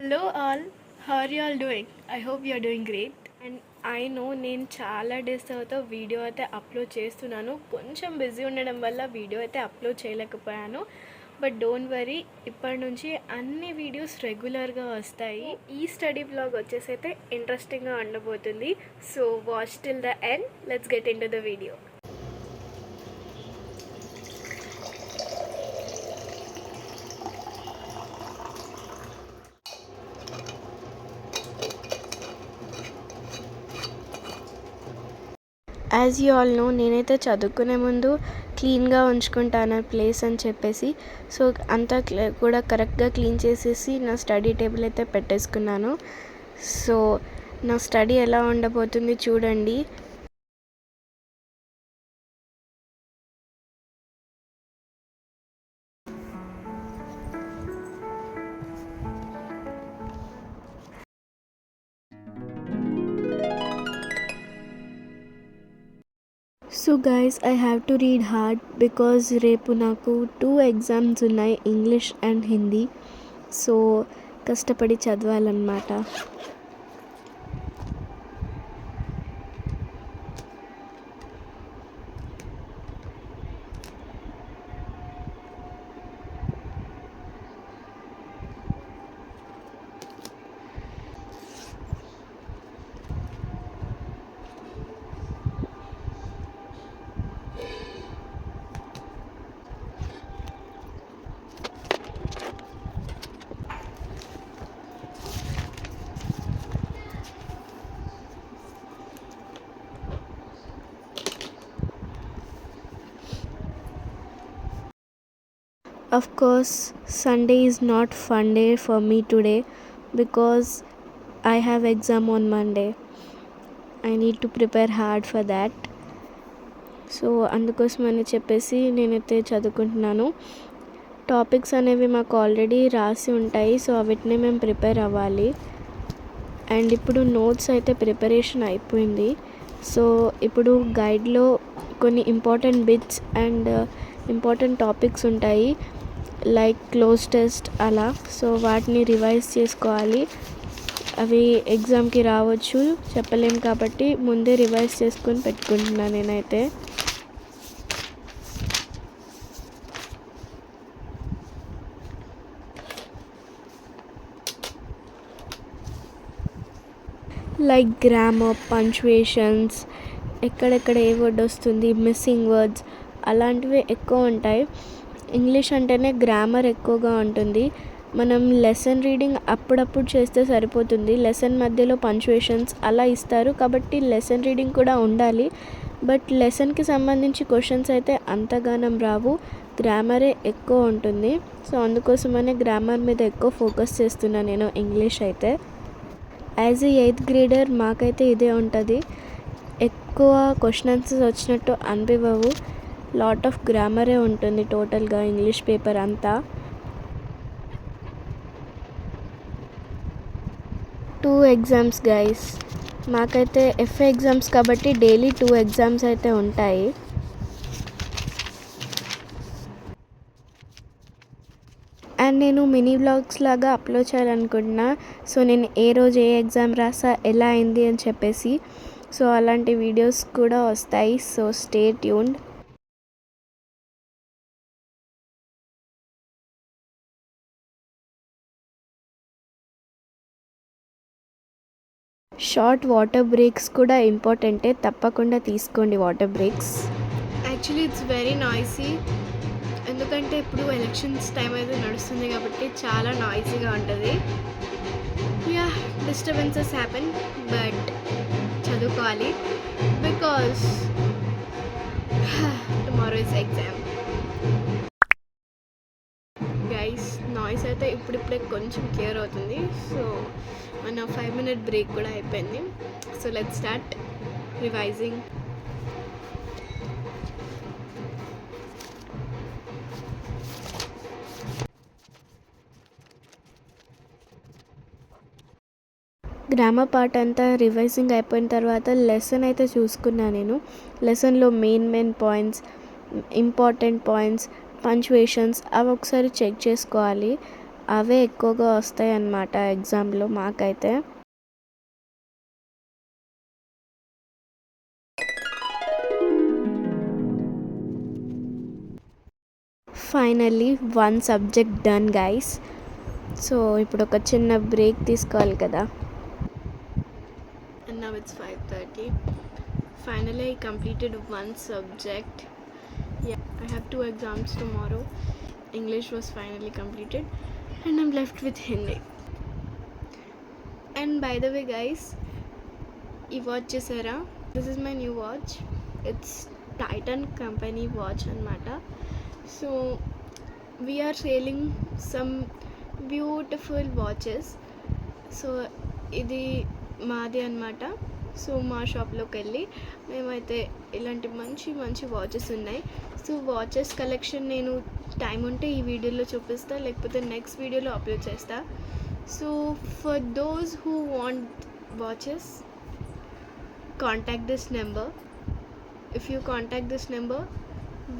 Hello all, how are you all doing? I hope you are doing great. And I know నేను చాలా days తర్వాత video అయితే upload చేస్తున్నాను. కొంచెం busy ఉండడం వల్ల వీడియో అయితే అప్లోడ్ చేయలేకపోయాను. బట్ డోంట్ వరీ, ఇప్పటి నుంచి అన్ని వీడియోస్ రెగ్యులర్గా వస్తాయి. ఈ స్టడీ వ్లాగ్ వచ్చేసి అయితే ఇంట్రెస్టింగ్గా ఉండబోతుంది. So watch till the end. Let's get into the video. As you all know, నేనైతే చదువుకునే ముందు క్లీన్గా ఉంచుకుంటాను ప్లేస్ అని చెప్పేసి, సో అంతా కూడా కరెక్ట్గా క్లీన్ చేసేసి నా స్టడీ టేబుల్ అయితే పెట్టేసుకున్నాను. సో నా స్టడీ ఎలా ఉండబోతుంది చూడండి. So guys, I have to read hard because రేపు నాకు 2 ఎగ్జామ్స్ ఉన్నాయి, ఇంగ్లీష్ అండ్ హిందీ. సో కష్టపడి చదవాలన్నమాట. Of course, Sunday is not fun day for me today because I have exam on Monday. I need to prepare hard for that. So అందుకోసమని చెప్పేసి నేనైతే చదువుకుంటున్నాను. Topics అనేవి మాకు ఆల్రెడీ రాసి ఉంటాయి, సో వీటిని మేము ప్రిపేర్ అవ్వాలి. అండ్ ఇప్పుడు నోట్స్ అయితే ప్రిపరేషన్ అయిపోయింది. సో ఇప్పుడు గైడ్లో కొన్ని important bits and important topics ఉంటాయి, లైక్ క్లోజ్ టెస్ట్ అలా. సో వాటిని రివైజ్ చేసుకోవాలి. అవి ఎగ్జామ్కి రావచ్చు, చెప్పలేం కాబట్టి ముందే రివైజ్ చేసుకొని పెట్టుకుంటున్నాను నేనైతే. లైక్ గ్రామర్, పంక్చుయేషన్స్, ఎక్కడెక్కడ ఏ వర్డ్ వస్తుంది, మిస్సింగ్ వర్డ్స్, అలాంటివి ఎక్కువ ఉంటాయి. ఇంగ్లీష్ అంటేనే గ్రామర్ ఎక్కువగా ఉంటుంది. మనం లెసన్ రీడింగ్ అప్పుడప్పుడు చేస్తే సరిపోతుంది. లెసన్ మధ్యలో పంక్చుయేషన్స్ అలా ఇస్తారు కాబట్టి లెసన్ రీడింగ్ కూడా ఉండాలి. బట్ లెసన్కి సంబంధించి క్వశ్చన్స్ అయితే అంతగానం రావు, గ్రామరే ఎక్కువ ఉంటుంది. సో అందుకోసమనే గ్రామర్ మీద ఎక్కువ ఫోకస్ చేస్తున్నాను నేను ఇంగ్లీష్ అయితే. యాజ్ ఏ 8th గ్రేడర్ మాకైతే ఇదే ఉంటుంది. ఎక్కువ క్వశ్చన్ ఆన్సర్స్ వచ్చినట్టు అనిపించవు, లాట్ ఆఫ్ గ్రామరే ఉంటుంది టోటల్గా ఇంగ్లీష్ పేపర్ అంతా. 2 ఎగ్జామ్స్ గైస్, మాకైతే ఎఫ్ఏ ఎగ్జామ్స్ కాబట్టి డైలీ 2 ఎగ్జామ్స్ అయితే ఉంటాయి. అండ్ నేను మినీ వ్లాగ్స్ లాగా అప్లోడ్ చేయాలనుకుంటున్నా. సో నేను ఏ రోజు ఏ ఎగ్జామ్ రాసా, ఎలా అయింది అని చెప్పేసి, సో అలాంటి వీడియోస్ కూడా వస్తాయి. So stay tuned. Short water breaks కూడా ఇంపార్టెంటే, తప్పకుండా తీసుకోండి water breaks. Actually it's very noisy, ఎందుకంటే ఇప్పుడు ఎలక్షన్స్ టైం అయితే నడుస్తుంది కాబట్టి చాలా నాయిసీగా ఉంటుంది. యా, డిస్టర్బెన్సెస్ హ్యాపెన్, బట్ చదువుకోవాలి because tomorrow is exam. Guys, noise అయితే ఇప్పుడిప్పుడే కొంచెం క్లియర్ అవుతుంది. సో మన 5 minute బ్రేక్ కూడా అయిపోయింది. So let's start revising. Grammar part అంతా రివైజింగ్ అయిపోయిన తర్వాత లెసన్ అయితే చూసుకున్నాను నేను. లెసన్లో main points, important points, punctuations అవి ఒకసారి చెక్ చేసుకోవాలి. అవే ఎక్కువగా వస్తాయి అన్నమాట ఎగ్జామ్లో మాకైతే. Finally one subject done guys. So ఇప్పుడు ఒక చిన్న బ్రేక్ తీసుకోవాలి కదా. And now it's 5:30. Finally I completed one subject. Yeah, I have 2 exams tomorrow. English was finally completed and I'm left with Hindi. And by the way guys, ఈ watch చేసారా? This is my new watch. It's Titan company watch అనమాట. So we're selling some beautiful watches. So ఇది మాది అనమాట. So మా షాప్లోకి వెళ్ళి మేమైతే ఇలాంటి మంచి మంచి వాచెస్ ఉన్నాయి. సో వాచెస్ కలెక్షన్ నేను టైం ఉంటే ఈ వీడియోలో చూపిస్తా, లేకపోతే నెక్స్ట్ వీడియోలో అప్లోడ్ చేస్తా. So for those who want watches, contact this number. If you contact this number,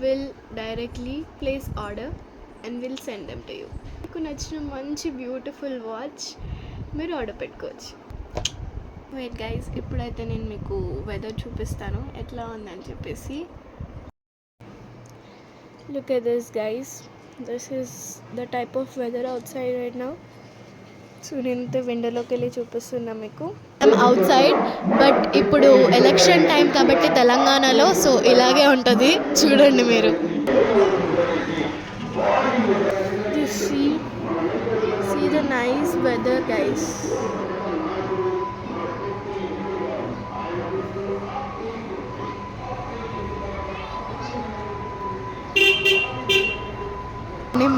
we'll directly place order and we'll send them to you. మీకు నచ్చిన మంచి బ్యూటిఫుల్ వాచ్ మీరు ఆర్డర్ పెట్టుకోవచ్చు. వెయిట్ గైస్, ఇప్పుడైతే నేను మీకు వెదర్ చూపిస్తాను ఎట్లా ఉందని చెప్పేసి. Look at this guys, this is the type of weather outside right now. So నేనైతే విండోలోకి వెళ్ళి చూపిస్తున్నా మీకు. అవుట్ సైడ్, బట్ ఇప్పుడు ఎలక్షన్ టైం కాబట్టి తెలంగాణలో సో ఇలాగే ఉంటుంది, చూడండి మీరు. See the nice weather guys.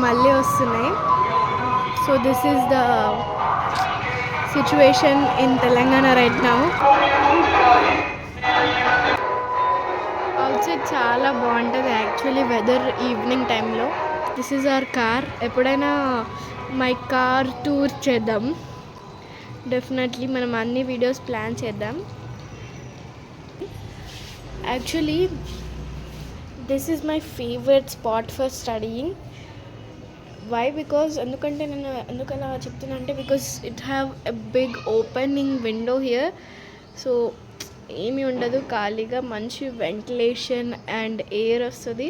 మళ్ళీ వస్తున్నాయి. So this is the situation in Telangana right now. Outside చాలా బాగుంటుంది యాక్చువల్లీ వెదర్ ఈవినింగ్ టైంలో. This is our car. ఎప్పుడైనా మై కార్ టూర్ చేద్దాం డెఫినెట్లీ. మనం అన్ని వీడియోస్ ప్లాన్ చేద్దాం. Actually this is my favourite spot for studying. Why? Because ఎందుకంటే నేను ఎందుకు అలా చెప్తున్నా అంటే, because it have a big opening window here. So ఏమీ ఉండదు, ఖాళీగా మంచి వెంటిలేషన్ అండ్ ఎయిర్ వస్తుంది.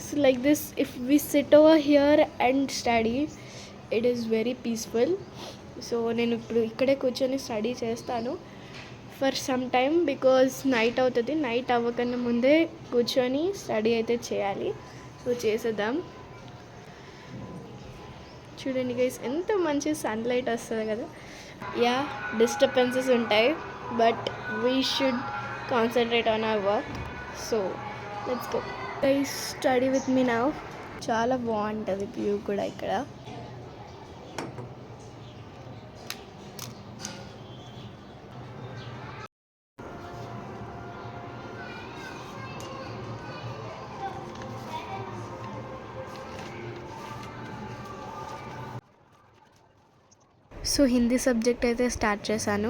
So like this if we sit over here and study, it is very peaceful. So నేను ఇప్పుడు ఇక్కడే కూర్చొని స్టడీ చేస్తాను for some time, because night అవుతుంది. నైట్ అవ్వకన్నా ముందే కూర్చొని స్టడీ అయితే చేయాలి. సో చేసేద్దాం. చూడండి గైస్, ఎంత మంచి సన్లైట్ వస్తుంది కదా. యా, డిస్టర్బెన్సెస్ ఉంటాయి, but we should concentrate on hour work. So let's go guys, study with me now. చాలా బాగుంటుంది వ్యూ కూడా ఇక్కడ. సో హిందీ సబ్జెక్ట్ అయితే స్టార్ట్ చేశాను.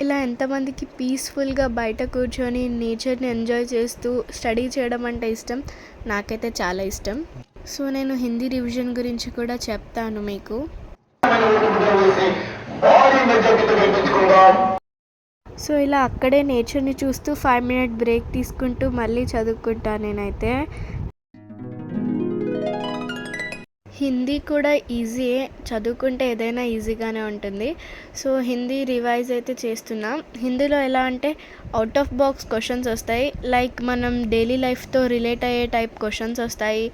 ఇలా ఎంతమందికి పీస్ఫుల్గా బయట కూర్చొని నేచర్ని ఎంజాయ్ చేస్తూ స్టడీ చేయడం అంటే ఇష్టం? నాకైతే చాలా ఇష్టం. సో నేను హిందీ రివిజన్ గురించి కూడా చెప్తాను మీకు. సో ఇలా అక్కడే నేచర్ని చూస్తూ 5 minute బ్రేక్ తీసుకుంటూ మళ్ళీ చదువుకుంటాను నేనైతే. హిందీ కూడా ఈజీయే, చదువుకుంటే ఏదైనా ఈజీగానే ఉంటుంది. సో హిందీ రివైజ్ అయితే చేస్తున్నా. హిందీలో ఎలా అంటే అవుట్ ఆఫ్ బాక్స్ క్వశ్చన్స్ వస్తాయి, లైక్ మనం డైలీ లైఫ్తో రిలేట్ అయ్యే టైప్ క్వశ్చన్స్ వస్తాయి.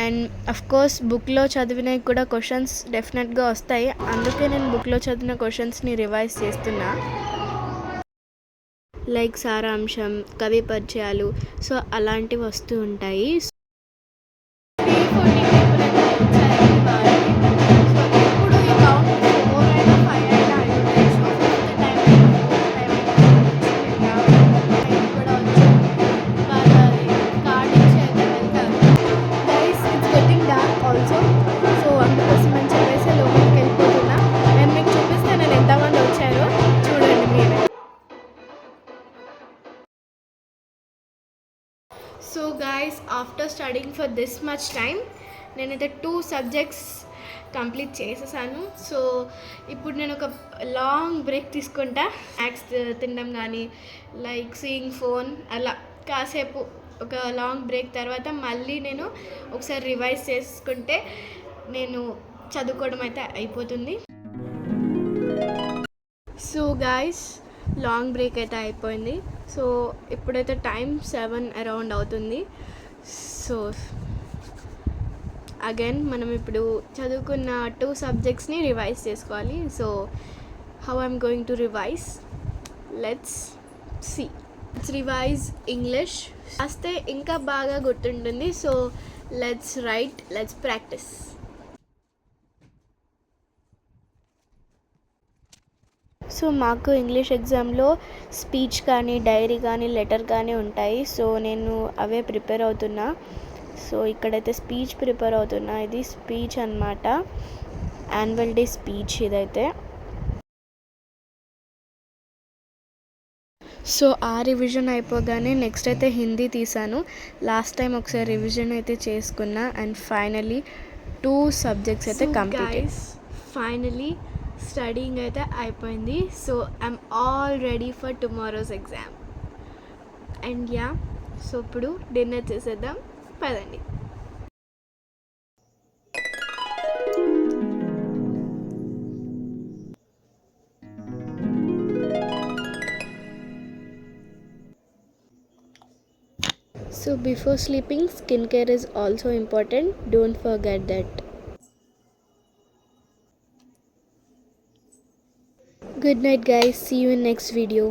అండ్ అఫ్కోర్స్ బుక్లో చదివినవి కూడా క్వశ్చన్స్ డెఫినెట్గా వస్తాయి. అందుకే నేను బుక్లో చదివిన క్వశ్చన్స్ని రివైజ్ చేస్తున్నా, లైక్ సారాంశం, కవి పరిచయాలు. సో అలాంటివి వస్తూ ఉంటాయి. So guys, after studying for this much time, నేనైతే 2 subjects కంప్లీట్ చేసేసాను. సో ఇప్పుడు నేను ఒక లాంగ్ బ్రేక్ తీసుకుంటా. స్నాక్స్ తినడం కానీ లైక్ సీయింగ్ ఫోన్ అలా కాసేపు ఒక లాంగ్ బ్రేక్ తర్వాత మళ్ళీ నేను ఒకసారి రివైజ్ చేసుకుంటే నేను చదువుకోవడం అయితే అయిపోతుంది. సో గాయస్, లాంగ్ బ్రేక్ అయితే అయిపోయింది. సో ఇప్పుడైతే టైం 7 అరౌండ్ అవుతుంది. సో అగైన్ మనం ఇప్పుడు చదువుకున్న 2 సబ్జెక్ట్స్ని రివైజ్ చేసుకోవాలి. So how I'm going to revise, let's see. Let's revise English. రాస్తే ఇంకా బాగా గుర్తుంటుంది. So let's write, let's practice. So మాకు ఇంగ్లీష్ ఎగ్జామ్లో స్పీచ్ కానీ డైరీ కానీ లెటర్ కానీ ఉంటాయి. సో నేను అవే ప్రిపేర్ అవుతున్నా. సో ఇక్కడైతే స్పీచ్ ప్రిపేర్ అవుతున్నా. ఇది స్పీచ్ అన్నమాట, యాన్యువల్ డే స్పీచ్ ఇదైతే. సో ఆ రివిజన్ అయిపోగానే నెక్స్ట్ అయితే హిందీ తీసాను. లాస్ట్ టైం ఒకసారి రివిజన్ అయితే చేసుకున్నా. అండ్ ఫైనలీ 2 సబ్జెక్ట్స్ అయితే కంప్లీట్. ఫైనలీ స్టడీయింగ్ అయితే అయిపోయింది. So I'm all ready for tomorrow's exam. And yeah, so ఇప్పుడు డిన్నర్ చేసేద్దాం పదండి. So before sleeping, skincare is also important. Don't forget that. Good night guys. See you in next video.